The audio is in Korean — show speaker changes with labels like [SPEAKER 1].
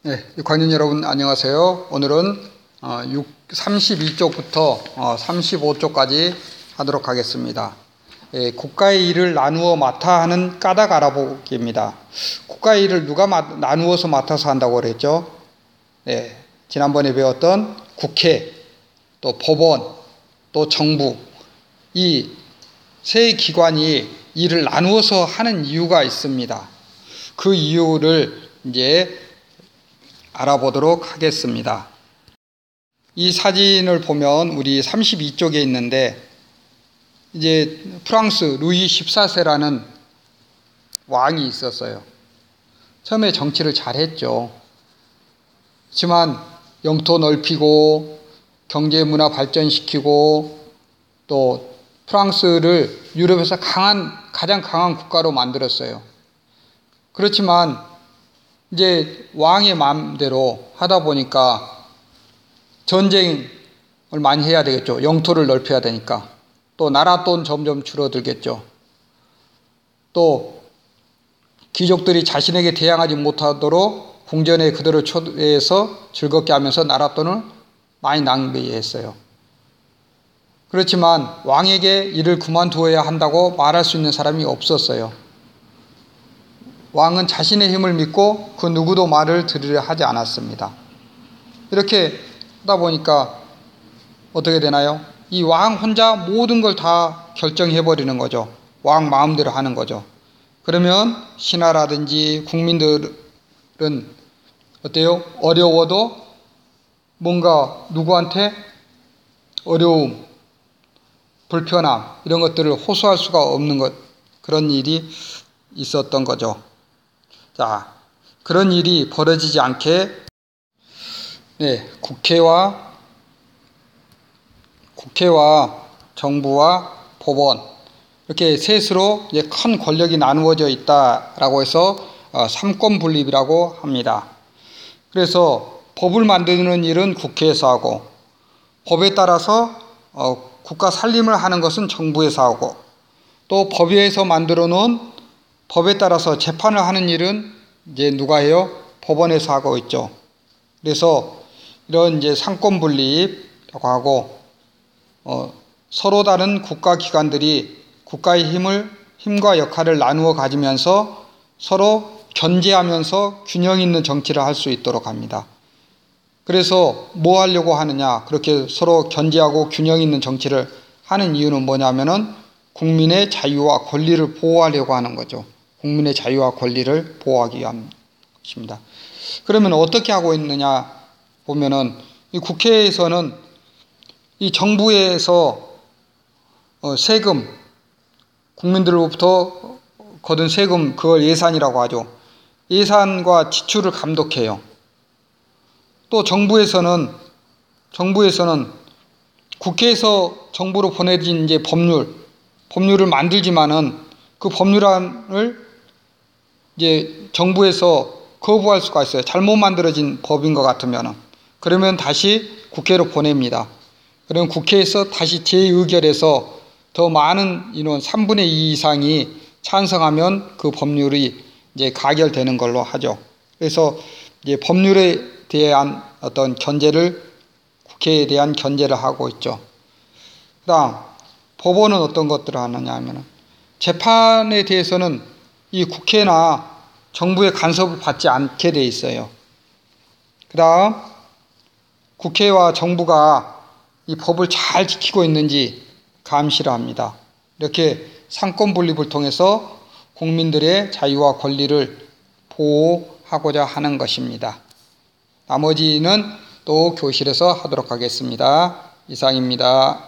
[SPEAKER 1] 네, 관인 여러분 안녕하세요. 오늘은 32쪽부터 35쪽까지 하도록 하겠습니다. 국가의 일을 나누어 맡아 하는 까닭 알아보기입니다. 국가의 일을 누가 나누어서 맡아서 한다고 그랬죠? 네, 지난번에 배웠던 국회, 또 법원, 또 정부, 이 세 기관이 일을 나누어서 하는 이유가 있습니다. 그 이유를 이제 알아보도록 하겠습니다. 이 사진을 보면 우리 32쪽에 있는데, 이제 프랑스 루이 14세라는 왕이 있었어요. 처음에 정치를 잘했죠. 하지만 영토 넓히고 경제 문화 발전시키고 또 프랑스를 유럽에서 가장 강한 국가로 만들었어요. 그렇지만 이제 왕의 마음대로 하다 보니까 전쟁을 많이 해야 되겠죠. 영토를 넓혀야 되니까. 또 나라 돈 점점 줄어들겠죠. 또 귀족들이 자신에게 대항하지 못하도록 궁전에 그대로 초대해서 즐겁게 하면서 나라 돈을 많이 낭비했어요. 그렇지만 왕에게 일을 그만두어야 한다고 말할 수 있는 사람이 없었어요. 왕은 자신의 힘을 믿고 그 누구도 말을 들으려 하지 않았습니다. 이렇게 하다 보니까 어떻게 되나요? 이 왕 혼자 모든 걸 다 결정해버리는 거죠. 왕 마음대로 하는 거죠. 그러면 신하라든지 국민들은 어때요? 어려워도 뭔가 누구한테 어려움, 불편함 이런 것들을 호소할 수가 없는 것, 그런 일이 있었던 거죠. 자, 그런 일이 벌어지지 않게 국회와 정부와 법원 이렇게 셋으로 큰 권력이 나누어져 있다라고 해서 삼권 분립이라고 합니다. 그래서 법을 만드는 일은 국회에서 하고 법에 따라서 국가 살림을 하는 것은 정부에서 하고 또 법에서 만들어 놓은 법에 따라서 재판을 하는 일은 이제 누가 해요? 법원에서 하고 있죠. 그래서 이런 이제 상권 분립이라고 하고 서로 다른 국가 기관들이 국가의 힘과 역할을 나누어 가지면서 서로 견제하면서 균형 있는 정치를 할 수 있도록 합니다. 그래서 뭐 하려고 하느냐? 그렇게 서로 견제하고 균형 있는 정치를 하는 이유는 뭐냐면은 국민의 자유와 권리를 보호하려고 하는 거죠. 국민의 자유와 권리를 보호하기 위한 것입니다. 그러면 어떻게 하고 있느냐 보면은 이 국회에서는 이 정부에서 세금, 국민들로부터 거둔 세금, 그걸 예산이라고 하죠. 예산과 지출을 감독해요. 또 정부에서는 국회에서 정부로 보내진 이제 법률을 만들지만은 그 법률안을 이제 정부에서 거부할 수가 있어요. 잘못 만들어진 법인 것 같으면은. 그러면 다시 국회로 보냅니다. 그러면 국회에서 다시 재의결해서 더 많은 인원 3분의 2 이상이 찬성하면 그 법률이 이제 가결되는 걸로 하죠. 그래서 이제 법률에 대한 어떤 국회에 대한 견제를 하고 있죠. 그다음 법원은 어떤 것들을 하느냐 하면은 재판에 대해서는 이 국회나 정부의 간섭을 받지 않게 돼 있어요. 그다음 국회와 정부가 이 법을 잘 지키고 있는지 감시를 합니다. 이렇게 상권 분립을 통해서 국민들의 자유와 권리를 보호하고자 하는 것입니다. 나머지는 또 교실에서 하도록 하겠습니다. 이상입니다.